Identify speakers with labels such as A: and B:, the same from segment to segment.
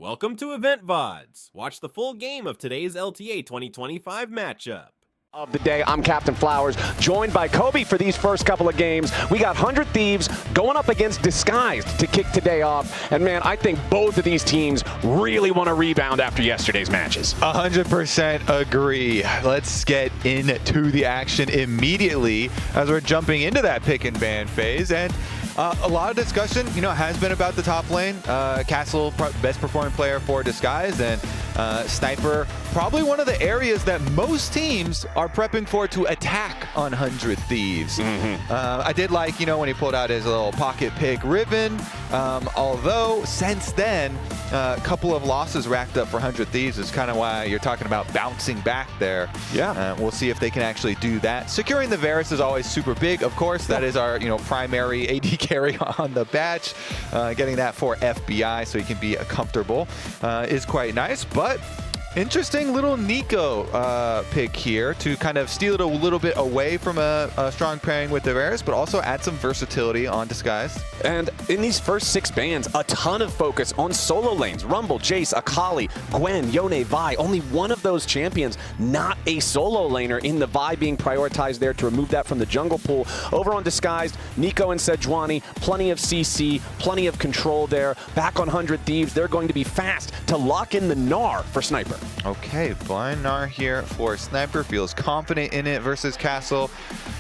A: Welcome to Loleventvods. Watch the full game of today's LTA 2025 matchup.
B: Of the day, I'm Captain Flowers, joined by Kobe for these first couple of games. We got 100 Thieves going up against Disguised to kick today off. And man, I think both of these teams really want to rebound after yesterday's matches.
C: 100% agree. Let's get into the action immediately as we're jumping into that pick and ban phase. And a lot of discussion, has been about the top lane. Castle, best performing player for Disguised, and Sniper, probably one of the areas that most teams are prepping for to attack on 100 Thieves. I did like, when he pulled out his little pocket pick ribbon, although since then, a couple of losses racked up for 100 Thieves is kind of why you're talking about bouncing back there.
B: Yeah.
C: We'll see if they can actually do that. Securing the Varus is always super big, of course. That is our, primary AD carry on the batch. Getting that for FBI so he can be comfortable is quite nice. But interesting little Nico pick here to kind of steal it a little bit away from a strong pairing with the Varus, but also add some versatility on Disguised.
B: And in these first 6 bans, a ton of focus on solo lanes. Rumble, Jace, Akali, Gwen, Yone, Vi. Only one of those champions not a solo laner, in the Vi being prioritized there to remove that from the jungle pool. Over on Disguised, Nico and Sejuani, plenty of CC, plenty of control there. Back on 100 Thieves, they're going to be fast to lock in the Gnar for Sniper.
C: Okay, blind Gnar here for Sniper. Feels confident in it versus Castle.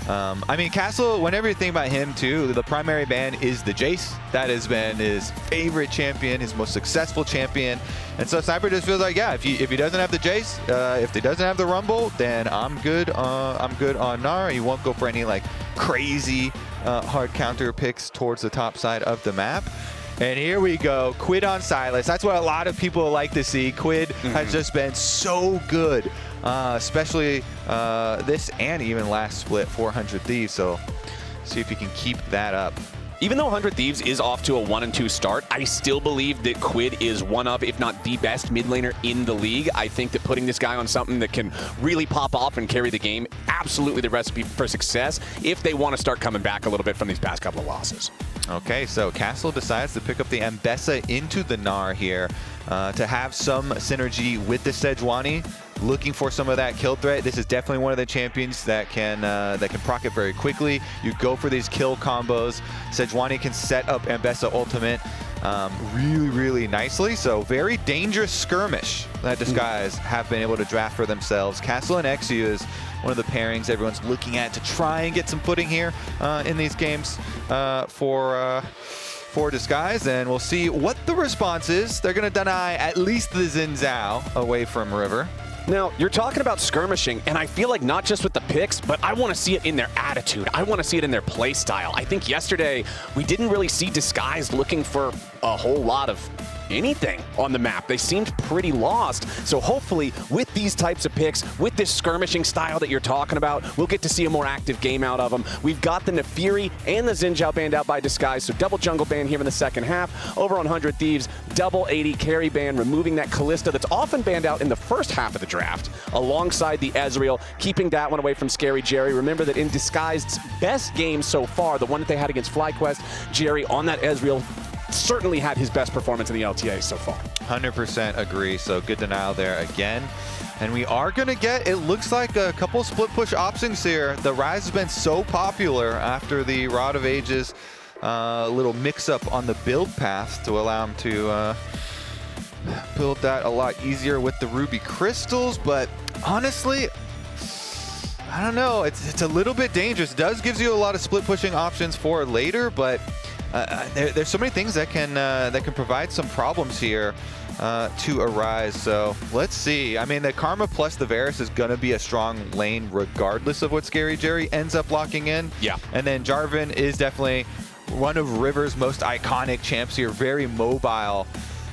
C: Castle, whenever you think about him too, the primary ban is the Jace. That has been his favorite champion, his most successful champion. And so Sniper just feels like, yeah, if he doesn't have the Jace, if he doesn't have the Rumble, then I'm good on Gnar. He won't go for any like crazy hard counter picks towards the top side of the map. And here we go, Quid on Sylas. That's what a lot of people like to see. Quid has just been so good, especially this and even last split, 400 Thieves. So see if you can keep that up.
B: Even though 100 Thieves is off to a 1-2 start, I still believe that Quid is one of, if not the best mid laner in the league. I think that putting this guy on something that can really pop off and carry the game, absolutely the recipe for success if they want to start coming back a little bit from these past couple of losses.
C: Okay, so Castle decides to pick up the Ambessa into the Gnar here to have some synergy with the Sejuani. Looking for some of that kill threat. This is definitely one of the champions that can proc it very quickly. You go for these kill combos. Sejuani can set up Ambessa ultimate really, really nicely. So very dangerous skirmish that Disguise have been able to draft for themselves. Castle and Exu is one of the pairings everyone's looking at to try and get some footing here in these games for Disguise, and we'll see what the response is. They're going to deny at least the Xin Zhao away from River.
B: Now, you're talking about skirmishing, and I feel like not just with the picks, but I want to see it in their attitude. I want to see it in their play style. I think yesterday we didn't really see Disguised looking for a whole lot of anything on the map. They seemed pretty lost. So hopefully with these types of picks, with this skirmishing style that you're talking about, we'll get to see a more active game out of them. We've got the Nefiri and the Xin Zhao banned out by Disguise, so double jungle ban here in the second half. Over on 100 Thieves, double 80 carry ban, removing that Kalista that's often banned out in the first half of the draft, alongside the Ezreal, keeping that one away from Scary Jerry. Remember that in Disguised's best game so far, the one that they had against FlyQuest, Jerry on that Ezreal certainly had his best performance in the LTA so far.
C: 100% agree, so good denial there again. And we are going to get, it looks like a couple split push options here. The Rise has been so popular after the Rod of Ages little mix up on the build path to allow him to build that a lot easier with the Ruby Crystals. But honestly, I don't know, it's a little bit dangerous. It does gives you a lot of split pushing options for later, but there's so many things that can provide some problems here to arise. So let's see. I mean, the Karma plus the Varus is going to be a strong lane regardless of what Scary Jerry ends up locking in.
B: Yeah.
C: And then Jarvan is definitely one of River's most iconic champs here. Very mobile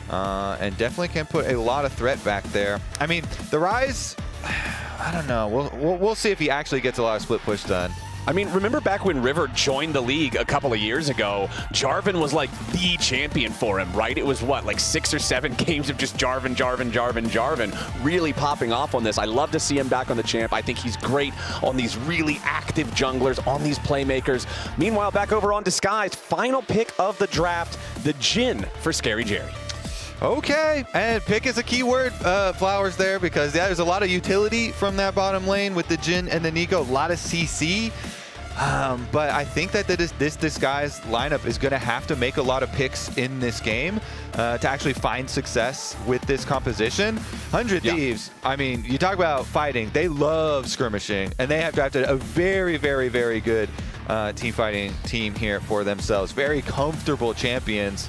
C: and definitely can put a lot of threat back there. I mean, the Rise, I don't know. We'll see if he actually gets a lot of split push done.
B: I mean, remember back when River joined the league a couple of years ago, Jarvan was like the champion for him, right? It was what, like 6 or 7 games of just Jarvan, really popping off on this. I love to see him back on the champ. I think he's great on these really active junglers, on these playmakers. Meanwhile, back over on Disguised, final pick of the draft, the Jhin for Scary Jerry.
C: Okay, and pick is a key word, Flowers, there, because there's a lot of utility from that bottom lane with the Jhin and the Nico, a lot of CC. But I think that this Disguise lineup is going to have to make a lot of picks in this game to actually find success with this composition. 100 Thieves, I mean, you talk about fighting, they love skirmishing, and they have drafted a very, very, very good team fighting team here for themselves. Very comfortable champions.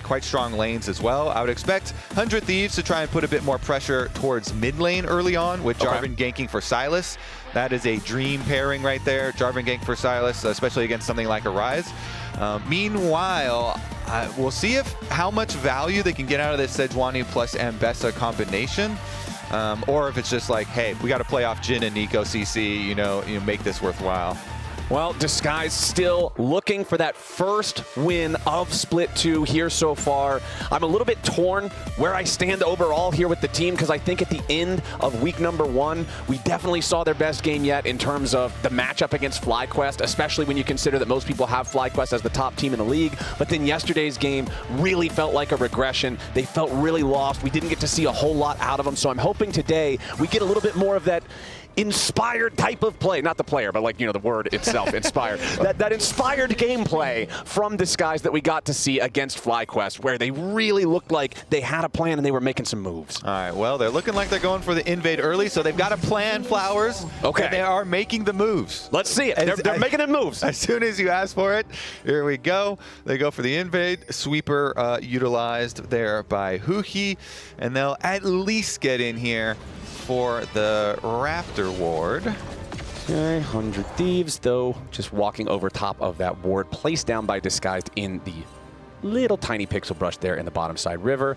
C: Quite strong lanes as well. I would expect 100 Thieves to try and put a bit more pressure towards mid lane early on with Jarvan ganking for Sylas. That is a dream pairing right there. Jarvan gank for Sylas, especially against something like a Ryze. Meanwhile, we'll see how much value they can get out of this Sejuani plus Ambessa combination. Or if it's just like, hey, we got to play off Jhin and Nico CC, you know, make this worthwhile.
B: Well, Disguise still looking for that first win of Split 2 here so far. I'm a little bit torn where I stand overall here with the team because I think at the end of week number 1, we definitely saw their best game yet in terms of the matchup against FlyQuest, especially when you consider that most people have FlyQuest as the top team in the league. But then yesterday's game really felt like a regression. They felt really lost. We didn't get to see a whole lot out of them. So I'm hoping today we get a little bit more of that inspired type of play, not the player, but like, you know, the word itself, inspired. that inspired gameplay from Disguise that we got to see against FlyQuest, where they really looked like they had a plan and they were making some moves.
C: All right, well, they're looking like they're going for the invade early, so they've got a plan, Flowers.
B: Okay.
C: They are making the moves.
B: Let's see it. They're making the moves.
C: As soon as you ask for it, here we go. They go for the invade. Sweeper utilized there by Huhi, and they'll at least get in here for the Raptor ward.
B: Okay, 100 Thieves, though, just walking over top of that ward, placed down by Disguised in the little tiny pixel brush there in the bottom side river.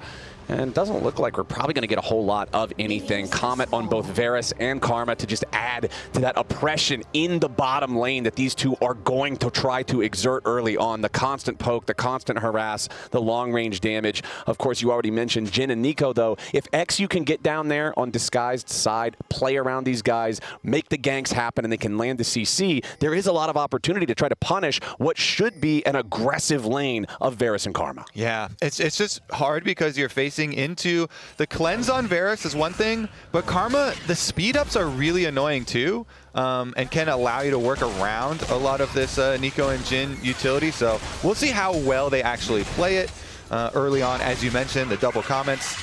B: And doesn't look like we're probably going to get a whole lot of anything. Comet on both Varus and Karma to just add to that oppression in the bottom lane that these two are going to try to exert early on. The constant poke, the constant harass, the long-range damage. Of course, you already mentioned Jhin and Nico, though. If XU can get down there on Disguised side, play around these guys, make the ganks happen, and they can land the CC, there is a lot of opportunity to try to punish what should be an aggressive lane of Varus and Karma.
C: Yeah, it's just hard because you're facing into the cleanse on Varus is one thing, but Karma, the speed ups are really annoying too, and can allow you to work around a lot of this Nico and Jhin utility. So we'll see how well they actually play it early on. As you mentioned, the double comments,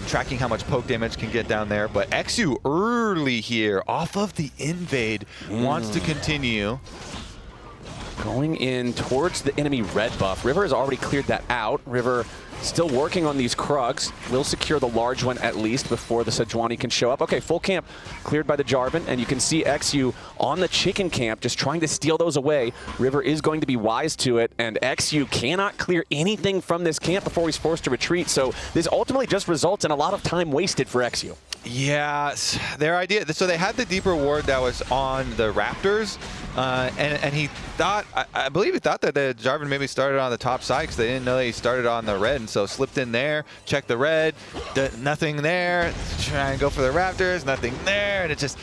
C: tracking how much poke damage can get down there. But XU early here off of the invade wants to continue.
B: Going in towards the enemy red buff. River has already cleared that out. River still working on these Krugs. Will secure the large one at least before the Sejuani can show up. Okay, full camp cleared by the Jarvan, and you can see XU on the chicken camp just trying to steal those away. River is going to be wise to it, and XU cannot clear anything from this camp before he's forced to retreat. So this ultimately just results in a lot of time wasted for XU.
C: Yeah, their idea. So they had the deeper ward that was on the Raptors, and he thought, I believe he thought that the Jarvan maybe started on the top side because they didn't know that he started on the red, and so slipped in there, checked the red, nothing there, try and go for the Raptors, nothing there, and it just,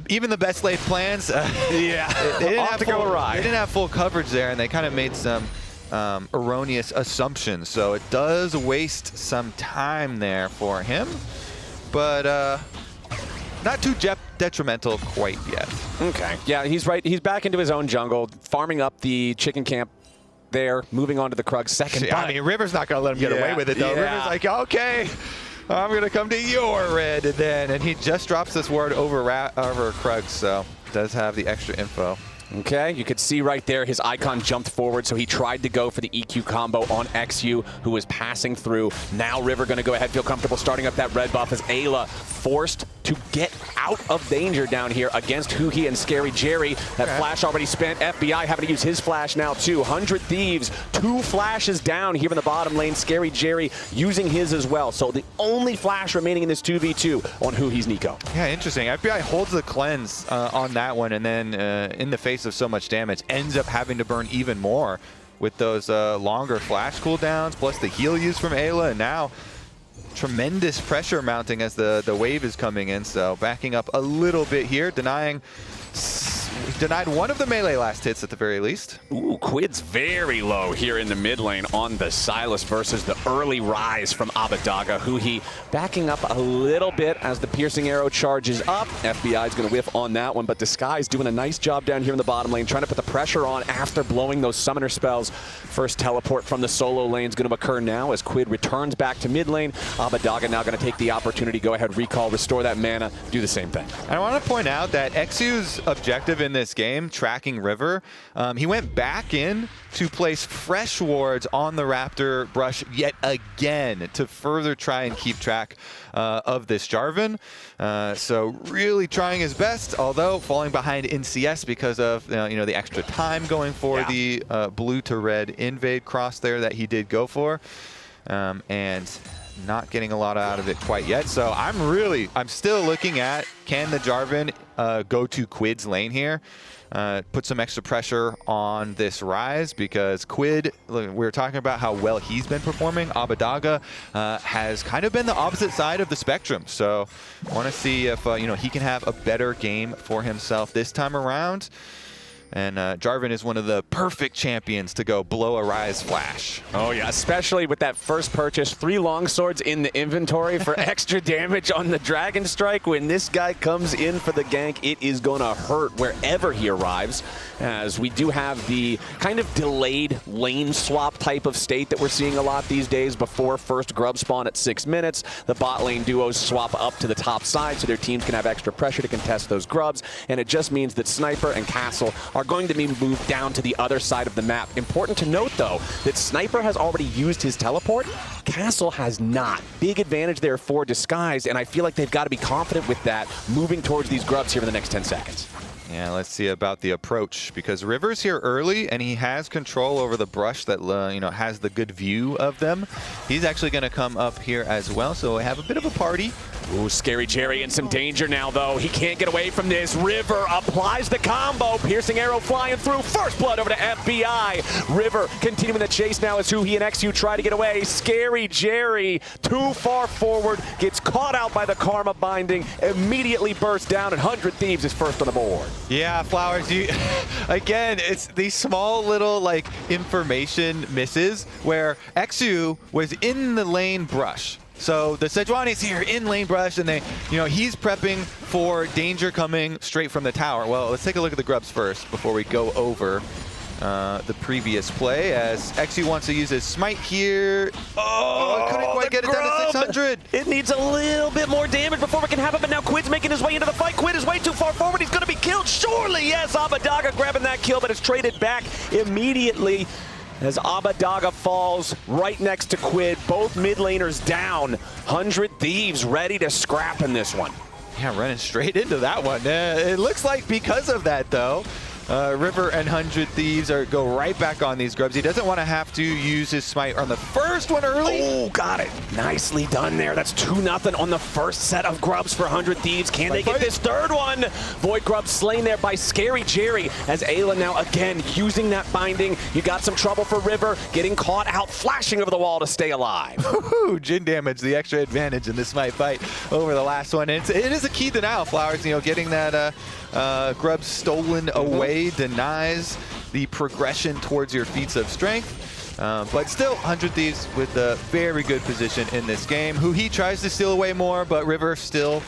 C: even the best laid plans, they didn't have full coverage there, and they kind of made some erroneous assumptions. So it does waste some time there for him, but not too detrimental quite yet.
B: Okay. Yeah, he's right. He's back into his own jungle, farming up the chicken camp there, moving on to the Krug second.
C: I mean, River's not going to let him get away with it, though.
B: Yeah.
C: River's like, okay, I'm going to come to your red, and he just drops this ward over Krug, so does have the extra info.
B: Okay, you could see right there his icon jumped forward, so he tried to go for the EQ combo on XU, who was passing through. Now River going to go ahead, feel comfortable starting up that red buff as Ayla forced to get out of danger down here against Huhi and Scary Jerry. That flash already spent. FBI having to use his flash now too. 100 Thieves, 2 flashes down here in the bottom lane. Scary Jerry using his as well. So the only flash remaining in this 2v2 on Huhi's Nico.
C: Yeah, interesting. FBI holds the cleanse on that one, and then in the face of so much damage, ends up having to burn even more with those longer flash cooldowns, plus the heal use from Ayla, and now tremendous pressure mounting as the wave is coming in. So backing up a little bit here, denying denied one of the melee last hits at the very least.
B: Ooh, Quid's very low here in the mid lane on the Silas versus the early rise from Abadaga, who he backing up a little bit as the piercing arrow charges up. FBI is going to whiff on that one, but Disguise doing a nice job down here in the bottom lane, trying to put the pressure on after blowing those summoner spells. First teleport from the solo lane is going to occur now as Quid returns back to mid lane. Abadaga now going to take the opportunity, go ahead, recall, restore that mana, do the same thing.
C: I want to point out that Exu's objective in this game, tracking River, he went back in to place fresh wards on the Raptor brush yet again to further try and keep track of this Jarvan. So really trying his best, although falling behind in CS because of the extra time going for the blue to red invade cross there that he did go for. And not getting a lot out of it quite yet. So I'm still looking at, can the Jarvan go to Quid's lane here? Put some extra pressure on this Rise, because Quid, we were talking about how well he's been performing. Abadaga has kind of been the opposite side of the spectrum. So I want to see if he can have a better game for himself this time around. And Jarvan is one of the perfect champions to go blow a Rise flash.
B: Oh yeah, especially with that first purchase, 3 longswords in the inventory for extra damage on the Dragon Strike. When this guy comes in for the gank, it is going to hurt wherever he arrives, as we do have the kind of delayed lane swap type of state that we're seeing a lot these days. Before first grub spawn at 6 minutes, the bot lane duos swap up to the top side so their teams can have extra pressure to contest those grubs, and it just means that Sniper and Castle are going to be moved down to the other side of the map. Important to note, though, that Sniper has already used his teleport. Castle has not. Big advantage there for Disguise, and I feel like they've got to be confident with that moving towards these grubs here in the next 10 seconds.
C: Yeah, let's see about the approach, because River's here early and he has control over the brush that has the good view of them. He's actually going to come up here as well, so we have a bit of a party.
B: Ooh, Scary Jerry in some danger now, though. He can't get away from this. River applies the combo. Piercing arrow flying through. First blood over to FBI. River continuing the chase now as who he and XU try to get away. Scary Jerry too far forward. Gets caught out by the Karma binding. Immediately bursts down, and 100 Thieves is first on the board.
C: Yeah, Flowers, again, it's these small little information misses where XU was in the lane brush. So the Sejuani's here in lane brush, and he's prepping for danger coming straight from the tower. Well, let's take a look at the grubs first before we go over the previous play, as XU wants to use his smite here. Oh, couldn't quite get it down to 600.
B: It needs a little bit more damage before we can have it, but now Quid's making his way into the fight. Quid is way too far forward. He's going to be killed. Surely, yes, Abadaga grabbing that kill, but it's traded back immediately as Abadaga falls right next to Quid. Both mid laners down. 100 Thieves ready to scrap in this one.
C: Yeah, running straight into that one. It looks like because of that, though, River and 100 Thieves go right back on these grubs. He doesn't want to have to use his smite on the first one early.
B: Oh, got it. Nicely done there. That's 2-0 on the first set of grubs for 100 Thieves. Can they get this third one? Void Grub slain there by Scary Jerry, as Ayla now again using that binding. You got some trouble for River, getting caught out, flashing over the wall to stay alive.
C: Jin damage, the extra advantage in this smite fight over the last one. It is a key denial, Flowers. Getting that grub stolen away denies the progression towards your feats of strength. But still, 100 Thieves with a very good position in this game. Who he tries to steal away more, but River still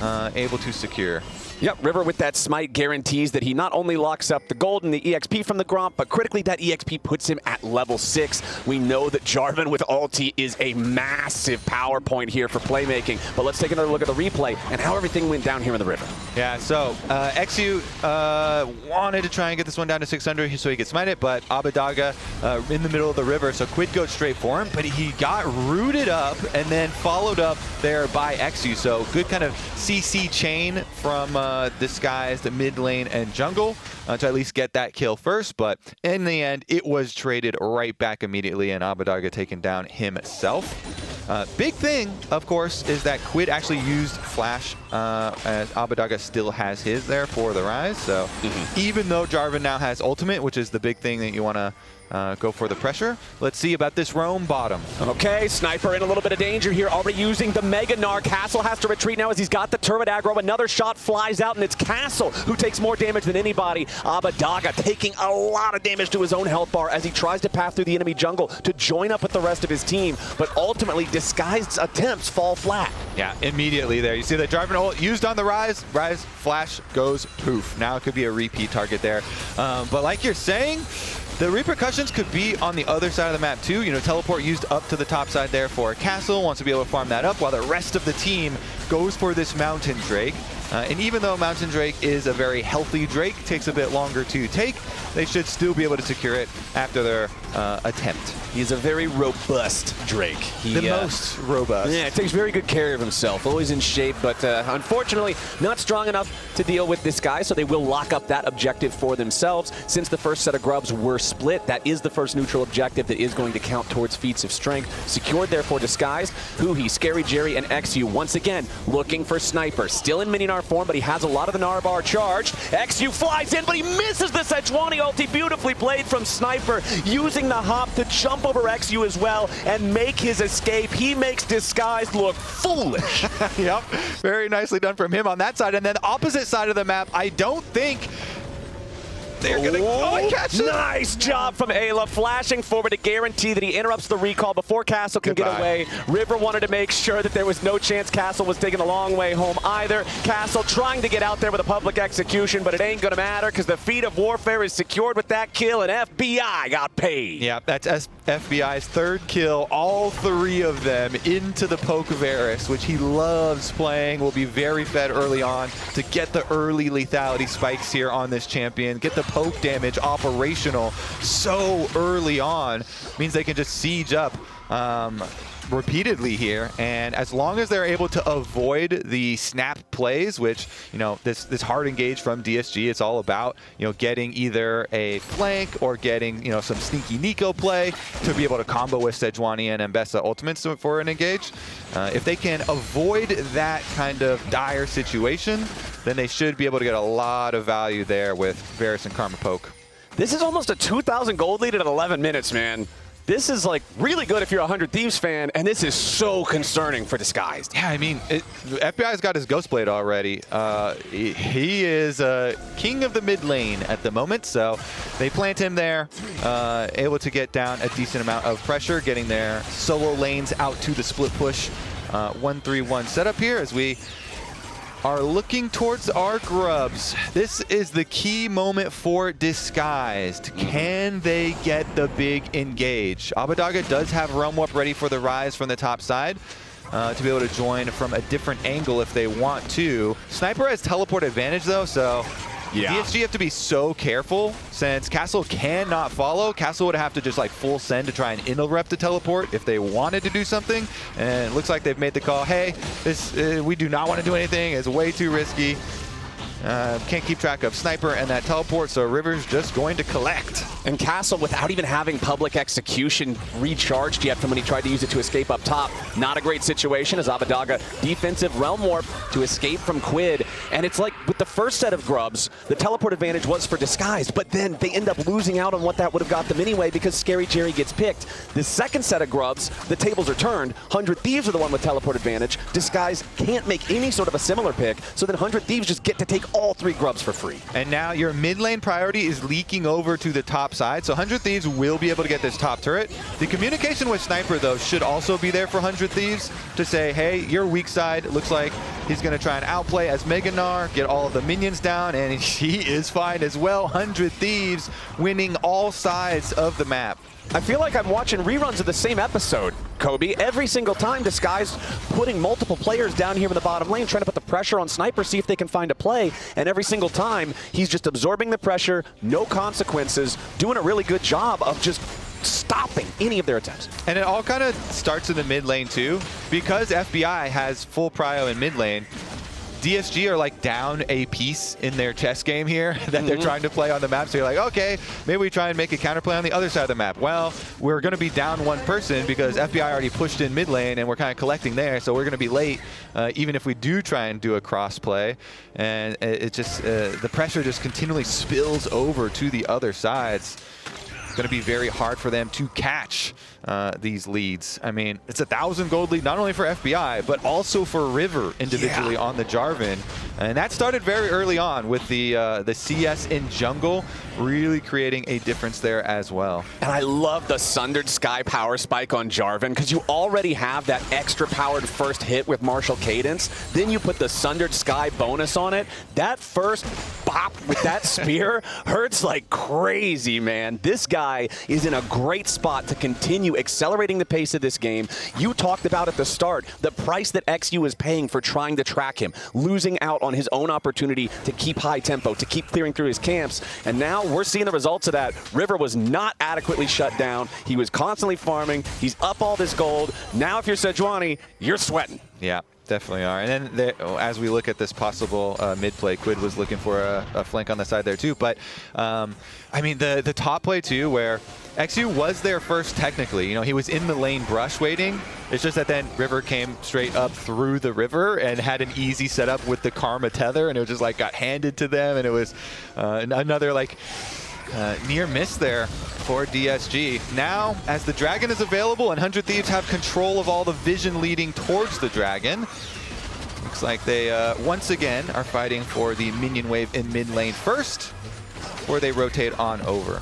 C: able to secure.
B: Yep, River with that smite guarantees that he not only locks up the gold and the EXP from the Gromp, but critically that EXP puts him at level 6. We know that Jarvan with ulti is a massive power point here for playmaking, but let's take another look at the replay and how everything went down here in the River.
C: Yeah, so XU wanted to try and get this one down to 600 so he could smite it, but Abadaga in the middle of the river, so Quid goes straight for him, but he got rooted up and then followed up there by XU, so good kind of CC chain from Disguised mid lane and jungle to at least get that kill first, but in the end it was traded right back immediately and Abadaga taken down himself. Big thing, of course, is that Quid actually used Flash as Abadaga still has his there for the Rise, so even though Jarvan now has ultimate, which is the big thing that you want to go for the pressure. Let's see about this roam bottom.
B: Okay, Sniper in a little bit of danger here, already using the Mega Gnar. Castle has to retreat now as he's got the turret aggro. Another shot flies out, and it's Castle who takes more damage than anybody. Abbedagga taking a lot of damage to his own health bar as he tries to path through the enemy jungle to join up with the rest of his team, but ultimately Disguised's attempts fall flat.
C: Yeah, immediately there. You see the driving ult used on the Rise. Rise flash goes poof. Now it could be a repeat target there. But like you're saying, the repercussions could be on the other side of the map too. You know, teleport used up to the top side there for Castle, wants to be able to farm that up while the rest of the team goes for this Mountain Drake. And even though Mountain Drake is a very healthy Drake, takes a bit longer to take, they should still be able to secure it after their attempt.
B: He's a very robust Drake.
C: The most robust.
B: Yeah, takes very good care of himself. Always in shape, but unfortunately not strong enough to deal with this guy, so they will lock up that objective for themselves. Since the first set of grubs were split, that is the first neutral objective that is going to count towards feats of strength. Secured there for Disguised. Huhi, Scary Jerry, and XU once again looking for Sniper. Still in Mini-Gnar form, but he has a lot of the Gnar bar charged. XU flies in, but he misses the Sejuani ulti. Beautifully played from Sniper, using the hop to jump over XU as well and make his escape. He makes Disguised look foolish.
C: Yep, very nicely done from him on that side. And then the opposite side of the map, I don't think they're gonna catch it.
B: Nice job from Ayla, flashing forward to guarantee that he interrupts the recall before Castle can get away. River wanted to make sure that there was no chance Castle was taking a long way home either. Castle trying to get out there with a public execution, but it ain't gonna matter because the feat of warfare is secured with that kill, and FBI got paid.
C: Yeah, that's FBI's third kill, all three of them into the Poke of Varus, which he loves playing, will be very fed early on to get the early lethality spikes here on this champion, get the poke damage operational so early on, means they can just siege up repeatedly here, and as long as they're able to avoid the snap plays, which, you know, this hard engage from DSG, it's all about, you know, getting either a flank or getting, you know, some sneaky Nico play to be able to combo with Sejuani and Mbessa ultimates for an engage. If they can avoid that kind of dire situation, then they should be able to get a lot of value there with Varus and Karma Poke.
B: This is almost a 2,000 gold lead at 11 minutes, man. This is like really good if you're a 100 Thieves fan, and this is so concerning for Disguised.
C: Yeah, I mean, FBI's got his Ghost Blade already. He is king of the mid lane at the moment, so they plant him there, able to get down a decent amount of pressure, getting their solo lanes out to the split push. 1-3-1 setup here as we are looking towards our grubs. This is the key moment for Disguised. Can they get the big engage? Abbedagga does have Realm Warp ready for the Rise from the top side to be able to join from a different angle if they want to. Sniper has teleport advantage though, so yeah. DSG have to be so careful since Castle cannot follow. Castle would have to just like full send to try and interrupt the teleport if they wanted to do something. And it looks like they've made the call, hey, this we do not want to do anything. It's way too risky. Can't keep track of Sniper and that teleport, so River's just going to collect.
B: And Castle, without even having public execution recharged yet from when he tried to use it to escape up top, not a great situation as Abbedagga defensive Realm Warp to escape from Quid. And it's like with the first set of grubs, the teleport advantage was for Disguised, but then they end up losing out on what that would have got them anyway because Scary Jerry gets picked. The second set of grubs, the tables are turned. 100 Thieves are the one with teleport advantage. Disguised can't make any sort of a similar pick, so then 100 Thieves just get to take all three grubs for free.
C: And now your mid lane priority is leaking over to the top side, so 100 Thieves will be able to get this top turret. The communication with Sniper, though, should also be there for 100 Thieves to say, hey, your weak side looks like he's going to try and outplay as Mega Gnar, get all of the minions down, and he is fine as well. 100 Thieves winning all sides of the map.
B: I feel like I'm watching reruns of the same episode, Kobe. Every single time, Disguised putting multiple players down here in the bottom lane, trying to put the pressure on Sniper, see if they can find a play. And every single time, he's just absorbing the pressure, no consequences, doing a really good job of just stopping any of their attempts.
C: And it all kind of starts in the mid lane too, because FBI has full prio in mid lane. DSG are like down a piece in their chess game here that they're trying to play on the map. So you're like, okay, maybe we try and make a counterplay on the other side of the map. Well, we're going to be down one person because FBI already pushed in mid lane and we're kind of collecting there. So we're going to be late, even if we do try and do a cross play. And it just, the pressure just continually spills over to the other sides. going to be very hard for them to catch these leads. I mean, it's 1,000 gold lead not only for FBI, but also for River individually on the Jarvan. And that started very early on with the CS in jungle really creating a difference there as well.
B: And I love the Sundered Sky power spike on Jarvan because you already have that extra powered first hit with Martial Cadence. Then you put the Sundered Sky bonus on it. That first bop with that spear hurts like crazy, man. This guy is in a great spot to continue accelerating the pace of this game. You talked about at the start the price that XU is paying for trying to track him, losing out on his own opportunity to keep high tempo, to keep clearing through his camps. And now we're seeing the results of that. River was not adequately shut down. He was constantly farming. He's up all this gold. Now if you're Sejuani, you're sweating.
C: Yeah, definitely are. And then as we look at this possible mid play, Quid was looking for a flank on the side there too. But I mean, the top play too, where XU was there first technically. You know, he was in the lane brush waiting. It's just that then River came straight up through the river and had an easy setup with the Karma tether, and it was just like got handed to them, and it was another like near miss there for DSG. Now, as the Dragon is available and 100 Thieves have control of all the vision leading towards the Dragon, looks like they once again are fighting for the minion wave in mid lane first, before they rotate on over.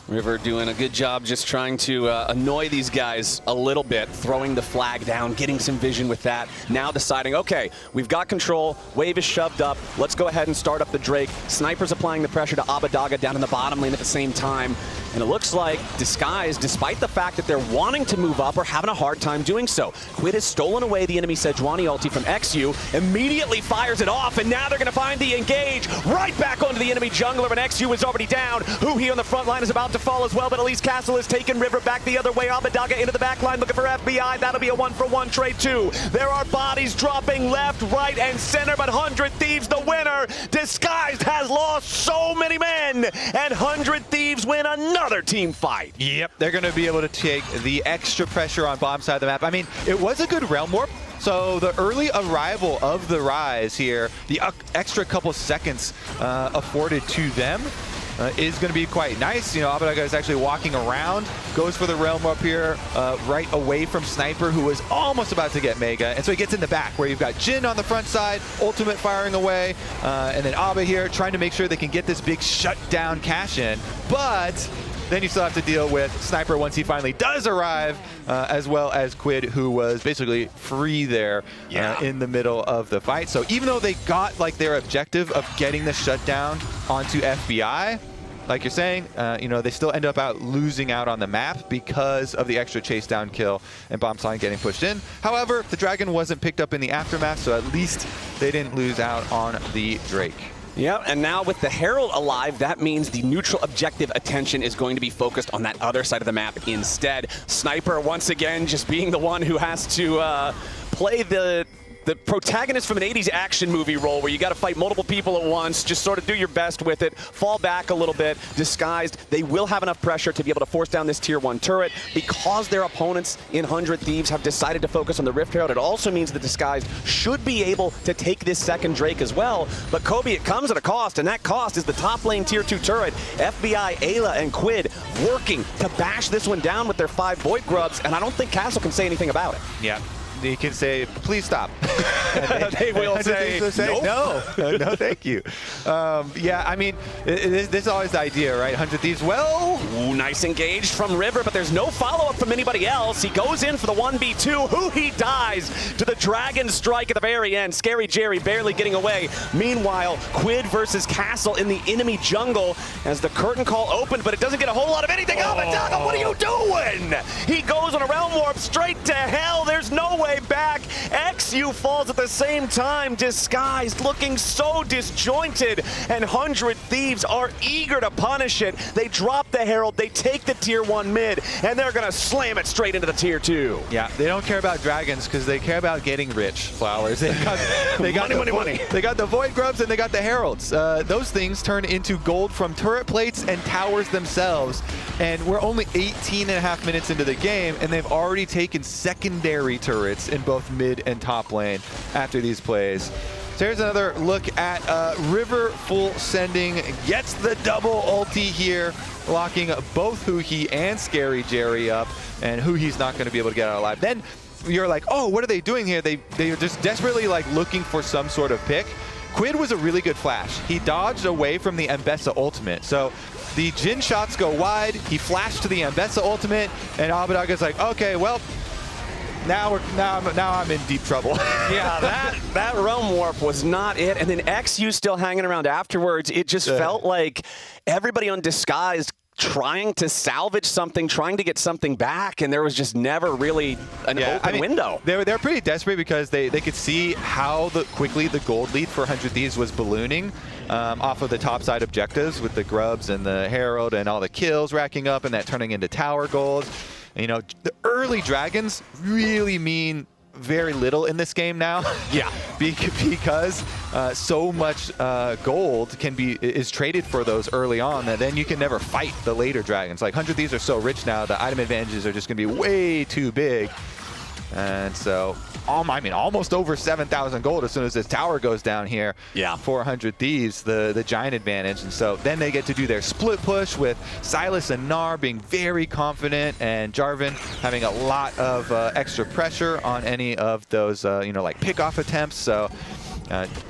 B: River doing a good job just trying to annoy these guys a little bit, throwing the flag down, getting some vision with that. Now deciding, okay, we've got control, wave is shoved up, let's go ahead and start up the Drake. Sniper's applying the pressure to Abadaga down in the bottom lane at the same time. And it looks like Disguise, despite the fact that they're wanting to move up, are having a hard time doing so. Quid has stolen away the enemy Sejuani ulti from XU, immediately fires it off, and now they're going to find the engage right back onto the enemy jungler, and XU is already down. Who here on the front line is about to fall as well, but at least Castle has taken River back the other way. Abadaga into the back line looking for FBI. That'll be a 1-for-1 trade too. There are bodies dropping left, right, and center, but 100 Thieves the winner. Disguised has lost so many men, and 100 Thieves win another team fight.
C: Yep, they're going to be able to take the extra pressure on bottom side of the map. I mean, it was a good realm warp. So the early arrival of the Rise here, the extra couple seconds afforded to them is going to be quite nice. You know, Abadaga is actually walking around, goes for the realm up here, right away from Sniper, who was almost about to get Mega. And so he gets in the back, where you've got Jin on the front side, ultimate firing away, and then Abba here trying to make sure they can get this big shutdown cash in. But then you still have to deal with Sniper once he finally does arrive, as well as Quid, who was basically free there in the middle of the fight. So even though they got like their objective of getting the shutdown onto FBI, like you're saying, you know, they still end up losing out on the map because of the extra chase down kill and bomb sign getting pushed in. However, the Dragon wasn't picked up in the aftermath, so at least they didn't lose out on the Drake.
B: Yeah, and now with the Herald alive, that means the neutral objective attention is going to be focused on that other side of the map instead. Sniper, once again, just being the one who has to play the protagonist from an 80s action movie role where you got to fight multiple people at once, just sort of do your best with it, fall back a little bit. Disguised, they will have enough pressure to be able to force down this tier 1 turret. Because their opponents in 100 Thieves have decided to focus on the Rift Herald, it also means that Disguised should be able to take this second Drake as well. But Kobe, it comes at a cost, and that cost is the top lane tier 2 turret. FBI, Ayla, and Quid working to bash this one down with their 5 Void Grubs, and I don't think Castle can say anything about it.
C: Yeah. He can say, please stop.
B: They will say, nope.
C: No, thank you. Yeah, I mean, this is always the idea, right? 100 Thieves, well...
B: Ooh, nice engaged from River, but there's no follow-up from anybody else. He goes in for the 1v2. Who he dies to the Dragon Strike at the very end. Scary Jerry barely getting away. Meanwhile, Quid versus Castle in the enemy jungle as the curtain call opened, but it doesn't get a whole lot of anything. Abadaga, what are you doing? He goes on a realm warp straight to hell. There's no way back. XU falls at the same time. Disguised, looking so disjointed, and 100 Thieves are eager to punish it. They drop the Herald, they take the tier 1 mid, and they're gonna slam it straight into the tier 2.
C: Yeah, they don't care about dragons because they care about getting rich, Flowers. They got
B: money.
C: They got the Void Grubs and they got the Heralds. Those things turn into gold from turret plates and towers themselves, and we're only 18.5 minutes into the game, and they've already taken secondary turrets in both mid and top lane after these plays. So here's another look at River full sending, gets the double ulti here, locking both Huhi and Scary Jerry up, and Huhi's not going to be able to get out alive. Then you're like, oh, what are they doing here? They're just desperately like looking for some sort of pick. Quid was a really good flash. He dodged away from the Mbessa ultimate. So the Jin shots go wide, he flashed to the Mbessa ultimate, and Abadaga's like, okay, well, now I'm in deep trouble.
B: Yeah, that realm warp was not it. And then XU still hanging around afterwards. It just felt like everybody on Disguised trying to salvage something, trying to get something back, and there was just never really an open window.
C: They're pretty desperate because they could see how quickly the gold lead for 100 Thieves was ballooning off of the top side objectives with the Grubs and the Herald and all the kills racking up and that turning into tower gold. You know, the early dragons really mean very little in this game now.
B: Yeah,
C: because so much gold is traded for those early on that then you can never fight the later dragons. Like 100 Thieves are so rich now, the item advantages are just going to be way too big. And so, almost over 7,000 gold as soon as this tower goes down here.
B: Yeah.
C: 400 Thieves, the giant advantage. And so then they get to do their split push with Silas and Nar being very confident and Jarvan having a lot of extra pressure on any of those, like pick-off attempts. So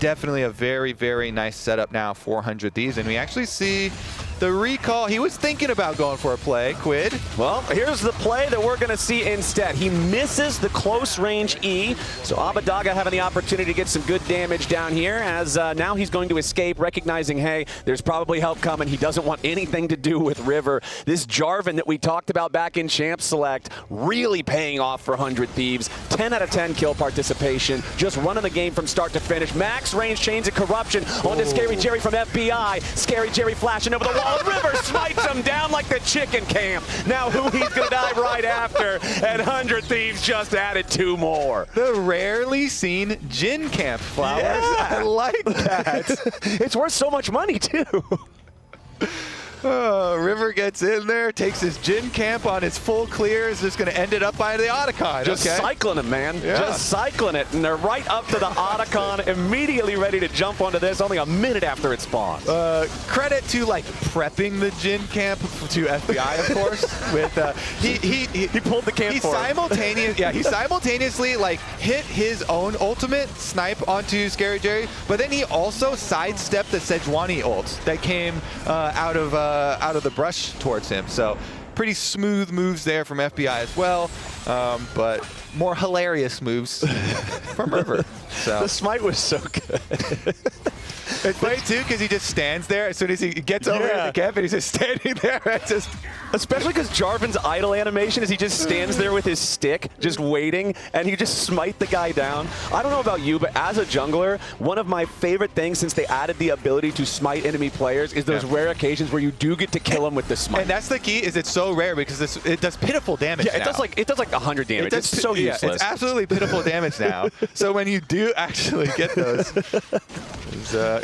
C: definitely a very, very nice setup now for 100 Thieves. And we actually see the recall. He was thinking about going for a play, Quid.
B: Well, here's the play that we're going to see instead. He misses the close range E, so Abadaga having the opportunity to get some good damage down here as now he's going to escape, recognizing, hey, there's probably help coming. He doesn't want anything to do with River. This Jarvan that we talked about back in Champ Select really paying off for 100 Thieves. 10 out of 10 kill participation, just running the game from start to finish. Max range chains of corruption onto Scary Jerry from FBI. Scary Jerry flashing over the wall. River smites him down like the chicken camp. Now he's going to die right after, and 100 Thieves just added 2 more.
C: The rarely seen Jin Camp flowers.
B: Yeah.
C: I like that.
B: It's worth so much money, too.
C: River gets in there, takes his Jin Camp on his full clear, is just going to end it up by the Otacon.
B: Just cycling it, man. Yeah. Just cycling it. And they're right up to the Otacon, immediately ready to jump onto this only a minute after it spawns.
C: Credit to, like, prepping the Jin Camp to FBI, of course. With he pulled the camp for him. He simultaneously, like, hit his own ultimate, snipe onto Scary Jerry, but then he also sidestepped the Sejuani ult that came out of the brush towards him. So pretty smooth moves there from FBI as well, but more hilarious moves from River. So
B: the smite was so good.
C: It's funny too because he just stands there as soon as he gets over to the camp and he's just standing there.
B: Especially because Jarvan's idle animation is he just stands there with his stick, just waiting, and you just smite the guy down. I don't know about you, but as a jungler, one of my favorite things since they added the ability to smite enemy players is those rare occasions where you do get to kill them with the smite.
C: And that's the key, is it's so rare because it does pitiful damage.
B: Yeah, it does like 100 damage. It's so useless.
C: It's absolutely pitiful damage now. So when you do actually get those,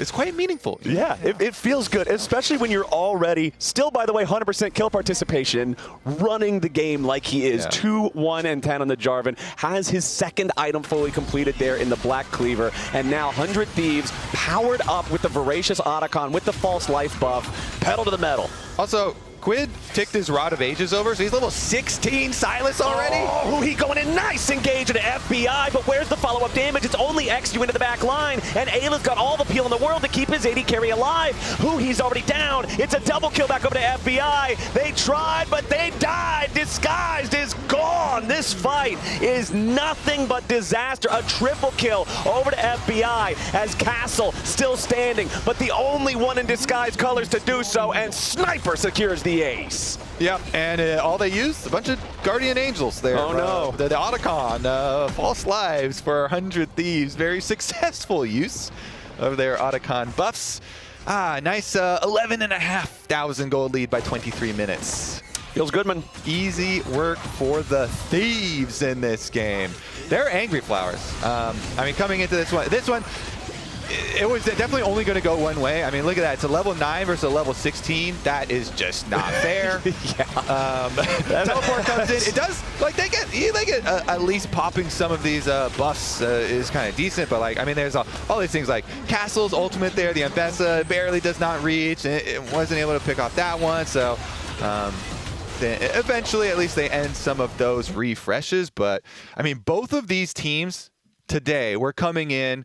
C: it's quite meaningful.
B: Yeah, it feels good, especially when you're already, still by the way, 100% kill participation, running the game like he is. 2, 1, and 10 on the Jarvan. Has his second item fully completed there in the Black Cleaver. And now 100 Thieves powered up with the Voracious Otacon with the false life buff. Pedal to the metal.
C: Also, Quid ticked his Rod of Ages over, so he's level 16 Silas already.
B: Oh, he going in nice engage into FBI, but where's the follow-up damage? It's only XU into the back line, and Ayla's got all the peel in the world to keep his AD carry alive. He's already down. It's a double kill back over to FBI. They tried, but they died. Disguised is gone. This fight is nothing but disaster. A triple kill over to FBI as Castle still standing, but the only one in Disguised colors to do so, and Sniper secures the ace.
C: Yep, and all they used, a bunch of Guardian Angels there.
B: Oh no.
C: The Otacon, false lives for 100 Thieves. Very successful use of their Otacon buffs. Nice 11,500 gold lead by 23 minutes.
B: Feels good, man.
C: Easy work for the Thieves in this game. They're angry flowers. I mean, coming into this one, it was definitely only going to go one way. I mean, look at that. It's a level 9 versus a level 16. That is just not fair. Teleport comes in. It does, like, they get at least popping some of these buffs is kind of decent. But, like, I mean, there's all these things like Castle's ultimate there. The Ambessa barely does not reach. And it wasn't able to pick off that one. So, then eventually, at least they end some of those refreshes. But, I mean, both of these teams today we're coming in,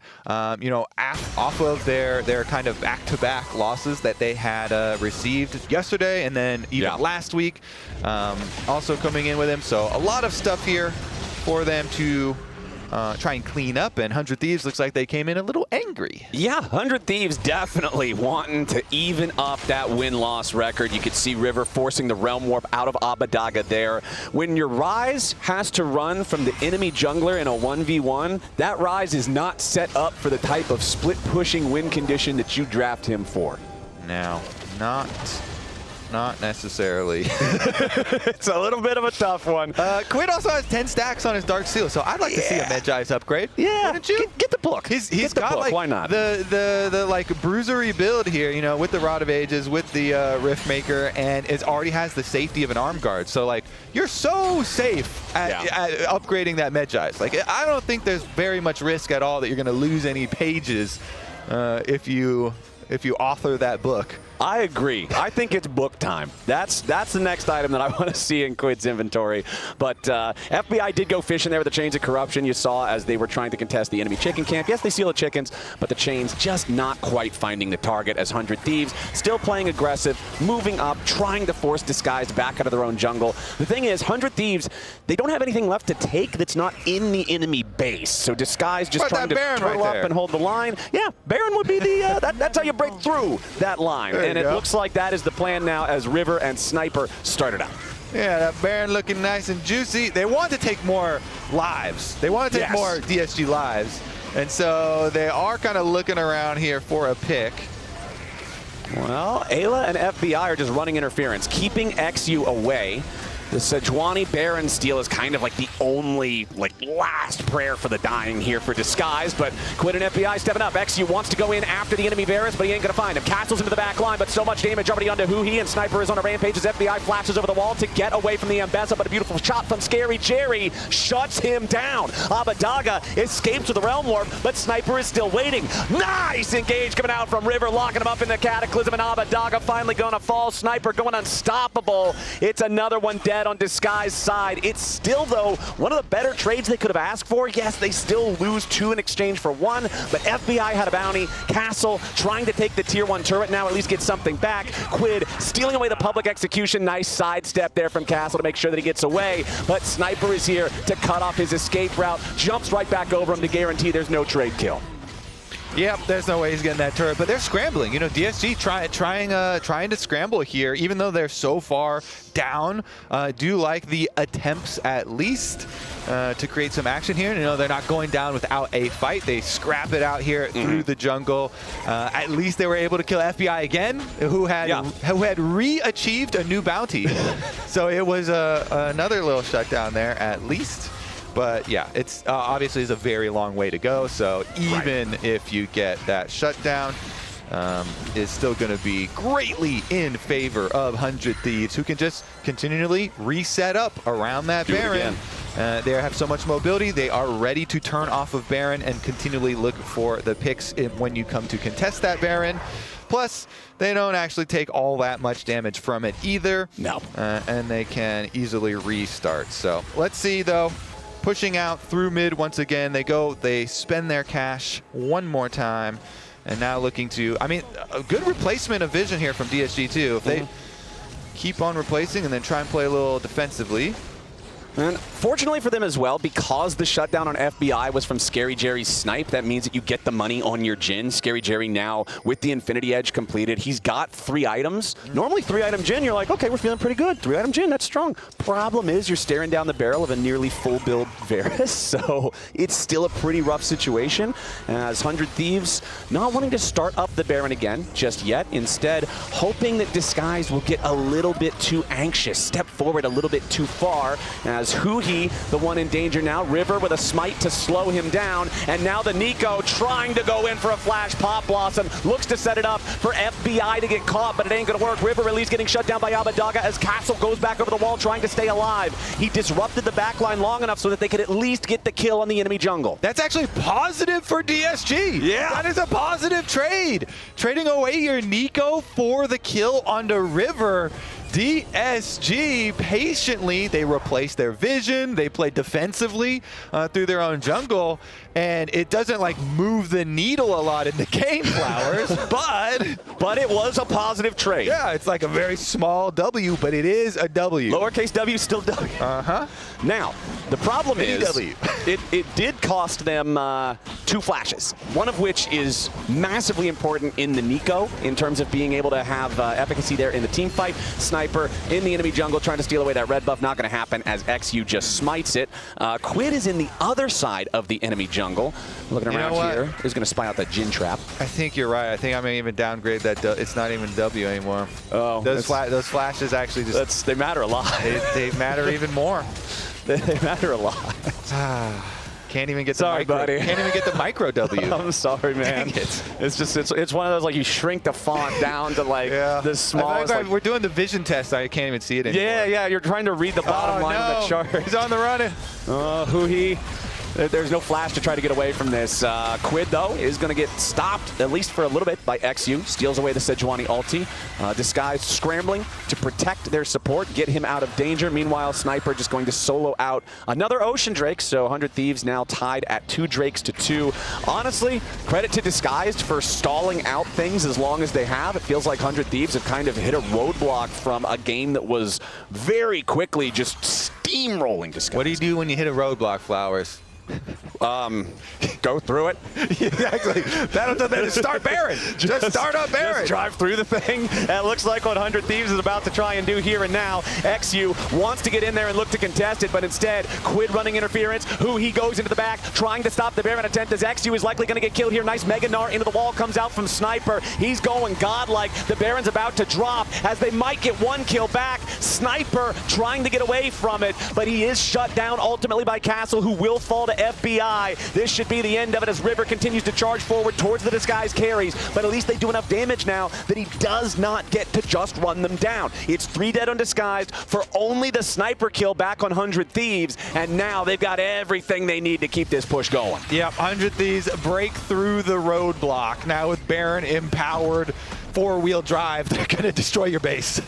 C: you know, off of their kind of back-to-back losses that they had received yesterday and then even last week, also coming in with them. So a lot of stuff here for them to try and clean up, and 100 Thieves looks like they came in a little angry.
B: Yeah, 100 Thieves definitely wanting to even up that win-loss record. You could see River forcing the Realm Warp out of Abadaga there. When your Ryze has to run from the enemy jungler in a 1v1, that Ryze is not set up for the type of split-pushing win condition that you draft him for.
C: Now, not necessarily.
B: It's a little bit of a tough one.
C: Quid also has 10 stacks on his Dark Seal, so I'd like to see a Medjai's upgrade.
B: Yeah,
C: wouldn't you?
B: Get the book.
C: He's
B: get the
C: got
B: book.
C: like
B: Why not?
C: the like bruisery build here, you know, with the Rod of Ages, with the Riftmaker, and it already has the safety of an Arm Guard. So like, you're so safe at upgrading that Medjai's. Like, I don't think there's very much risk at all that you're going to lose any pages if you author that book.
B: I agree. I think it's book time. That's the next item that I want to see in Quid's inventory. But FBI did go fishing there with the Chains of Corruption. You saw as they were trying to contest the enemy chicken camp. Yes, they steal the chickens, but the Chains just not quite finding the target as 100 Thieves still playing aggressive, moving up, trying to force Disguise back out of their own jungle. The thing is, 100 Thieves, they don't have anything left to take that's not in the enemy base. So Disguise just trying to turtle up and hold the line. Yeah, Baron would be the, that's how you break through that line. And it looks like that is the plan now as River and Sniper started out.
C: Yeah, that Baron looking nice and juicy. They want to take more lives. They want to take more DSG lives. And so they are kind of looking around here for a pick.
B: Well, Ayla and FBI are just running interference, keeping XU away. The Sejuani Baron steal is kind of like the only last prayer for the dying here for Disguise, but Quid and FBI stepping up. XU wants to go in after the enemy Varus, but he ain't gonna find him. Castles into the back line, but so much damage already onto Huhi, and Sniper is on a rampage as FBI flashes over the wall to get away from the Ambessa, but a beautiful shot from Scary Jerry shuts him down. Abadaga escapes with the Realm Warp, but Sniper is still waiting. Nice engage coming out from River, locking him up in the Cataclysm, and Abadaga finally gonna fall. Sniper going unstoppable. It's another one dead on Disguise side. It's still, though, one of the better trades they could have asked for. Yes, they still lose 2 in exchange for 1, but FBI had a bounty. Castle trying to take the tier 1 turret now, at least get something back. Quid stealing away the public execution. Nice sidestep there from Castle to make sure that he gets away, but Sniper is here to cut off his escape route. Jumps right back over him to guarantee there's no trade kill.
C: Yep, there's no way he's getting that turret, but they're scrambling. You know, DSG trying to scramble here, even though they're so far down. Do like the attempts at least to create some action here. You know, they're not going down without a fight. They scrap it out here through the jungle. At least they were able to kill FBI again, who had re-achieved a new bounty. So it was another little shutdown there at least. But yeah, it's obviously is a very long way to go. So even if you get that shutdown, is still going to be greatly in favor of 100 Thieves, who can just continually reset up around that Baron. They have so much mobility. They are ready to turn off of Baron and continually look for the picks when you come to contest that Baron. Plus, they don't actually take all that much damage from it either. No. And they can easily restart. So let's see, though. Pushing out through mid once again. They spend their cash one more time. And now looking to, I mean, a good replacement of vision here from DSG too. If they keep on replacing and then try and play a little defensively.
B: And fortunately for them as well, because the shutdown on FBI was from Scary Jerry's snipe, that means that you get the money on your Jhin. Scary Jerry now, with the Infinity Edge completed, he's got 3 items. Normally 3-item Jhin, you're like, okay, we're feeling pretty good. 3-item Jhin, that's strong. Problem is you're staring down the barrel of a nearly full build Varus, so it's still a pretty rough situation. As 100 Thieves not wanting to start up the Baron again just yet, instead hoping that Disguise will get a little bit too anxious, step forward a little bit too far, as as Huhi, the one in danger now. River with a smite to slow him down. And now the Nico trying to go in for a flash pop blossom. Looks to set it up for FBI to get caught, but it ain't going to work. River at least getting shut down by Abadaga as Castle goes back over the wall trying to stay alive. He disrupted the backline long enough so that they could at least get the kill on the enemy jungle.
C: That's actually positive for DSG.
B: Yeah.
C: That is a positive trade. Trading away your Nico for the kill onto River. DSG patiently, they replaced their vision, they played defensively through their own jungle, and it doesn't like move the needle a lot in the game, Flowers,
B: but it was a positive trade.
C: Yeah, it's like a very small W, but it is a W.
B: Lowercase w, still W.
C: Uh-huh.
B: Now, the problem is
C: W.
B: it did cost them 2 flashes, one of which is massively important in the Nico in terms of being able to have efficacy there in the team fight. Sniper in the enemy jungle trying to steal away that red buff, not going to happen as XU just smites it. Quid is in the other side of the enemy jungle. Looking around here, is going to spy out that Jin trap.
C: I think you're right. I think I may even downgrade that. It's not even W anymore.
B: Oh,
C: those flashes actually just
B: they matter a lot.
C: They matter even more.
B: They matter a lot.
C: Can't even get
B: Sorry,
C: the micro,
B: buddy.
C: Can't even get the micro W.
B: I'm sorry, man.
C: Dang it.
B: It's just it's one of those like you shrink the font down to like the smallest.
C: We're doing the vision test. I can't even see it anymore.
B: Yeah. You're trying to read the bottom line of the chart.
C: He's on the run.
B: Huhi. There's no flash to try to get away from this. Quid, though, is going to get stopped, at least for a little bit, by XU. Steals away the Sejuani ulti. Disguised scrambling to protect their support, get him out of danger. Meanwhile, Sniper just going to solo out another Ocean Drake. So 100 Thieves now tied at 2 Drakes to 2. Honestly, credit to Disguised for stalling out things as long as they have. It feels like 100 Thieves have kind of hit a roadblock from a game that was very quickly just steamrolling Disguised.
C: What do you do when you hit a roadblock, Flowers?
B: Go through it.
C: Exactly. That'll start Baron. Just start up Baron.
B: Just drive through the thing. That looks like what 100 Thieves is about to try and do here and now. XU wants to get in there and look to contest it, but instead, Quid running interference. He goes into the back, trying to stop the Baron attempt as XU is likely going to get killed here. Nice Mega Gnar into the wall, comes out from Sniper. He's going godlike. The Baron's about to drop as they might get 1 kill back. Sniper trying to get away from it, but he is shut down ultimately by Castle, who will fall to FBI. This should be the end of it as River continues to charge forward towards the Disguised carries, but at least they do enough damage now that he does not get to just run them down. It's 3 dead on Disguised for only the Sniper kill back on 100 Thieves, and now they've got everything they need to keep this push going.
C: Yep, 100 Thieves break through the roadblock. Now with Baron empowered, 4-wheel drive, they're going to destroy your base.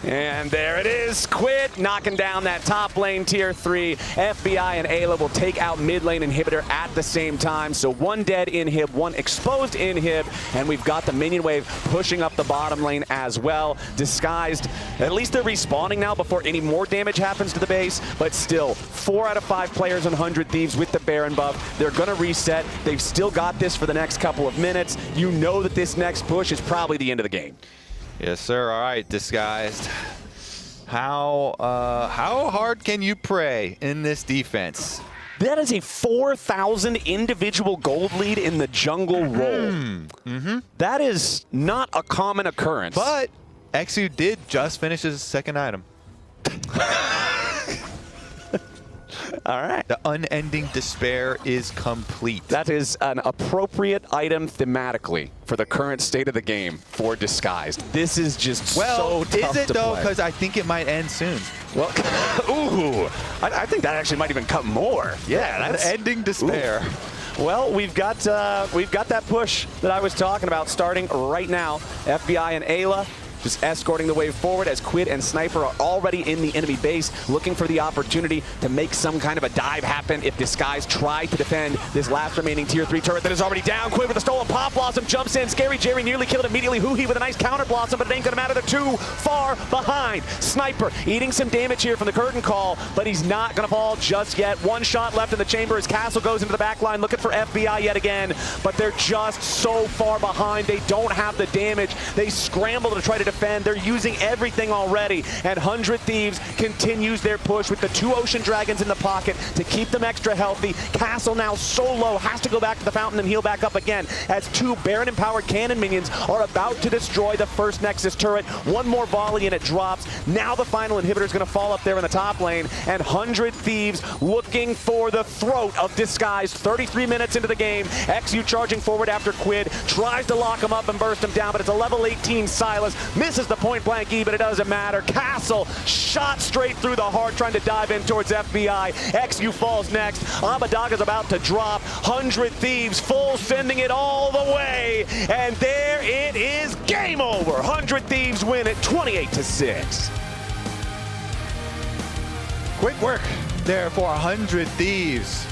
B: And there it is, Quid knocking down that top lane tier 3. FBI and Ayla will take out mid lane inhibitor at the same time. So 1 dead inhib, 1 exposed inhib, and we've got the minion wave pushing up the bottom lane as well. Disguised, at least they're respawning now before any more damage happens to the base, but still 4 out of 5 players on 100 Thieves with the Baron buff. They're gonna reset. They've still got this for the next couple of minutes. You know that this next push is probably the end of the game.
C: Yes, sir. All right, Disguised. How hard can you pray in this defense?
B: That is a 4,000 individual gold lead in the jungle role. That is not a common occurrence.
C: But XU did just finish his 2nd item.
B: All right.
C: The unending despair is complete.
B: That is an appropriate item thematically for the current state of the game for Disguised. This is just so tough
C: is it
B: to
C: though?
B: play.
C: Because I think it might end soon.
B: Well, ooh, I think that actually might even cut more. Yeah, that's
C: ending despair.
B: Ooh. Well, we've got that push that I was talking about starting right now. FBI and Ayla just escorting the wave forward as Quid and Sniper are already in the enemy base, looking for the opportunity to make some kind of a dive happen if Disguise try to defend this last remaining tier 3 turret that is already down. Quid with a stolen pop blossom jumps in. Scary Jerry nearly killed immediately. Huhi with a nice counter blossom, but it ain't gonna matter. They're too far behind. Sniper eating some damage here from the curtain call, but he's not gonna fall just yet. 1 shot left in the chamber as Castle goes into the back line looking for FBI yet again, but they're just so far behind. They don't have the damage. They scramble to try to defend
D: defend. They're using everything already. And 100 Thieves continues their push with the 2 Ocean Dragons in the pocket to keep them extra healthy. Castle now so low, has to go back to the fountain and heal back up again as 2 Baron-empowered cannon minions are about to destroy the first Nexus turret. One more volley and it drops. Now the final inhibitor is going to fall up there in the top lane, and 100 Thieves looking for the throat of Disguise. 33 minutes into the game, XU charging forward after Quid, tries to lock him up and burst him down, but it's a level 18 Silas, misses the point blank E, but it doesn't matter. Castle shot straight through the heart, trying to dive in towards FBI. XU falls next. Abadaga's about to drop. 100 Thieves full sending it all the way, and there it is, game over. 100 Thieves win it 28-6.
C: Quick work there for 100 Thieves.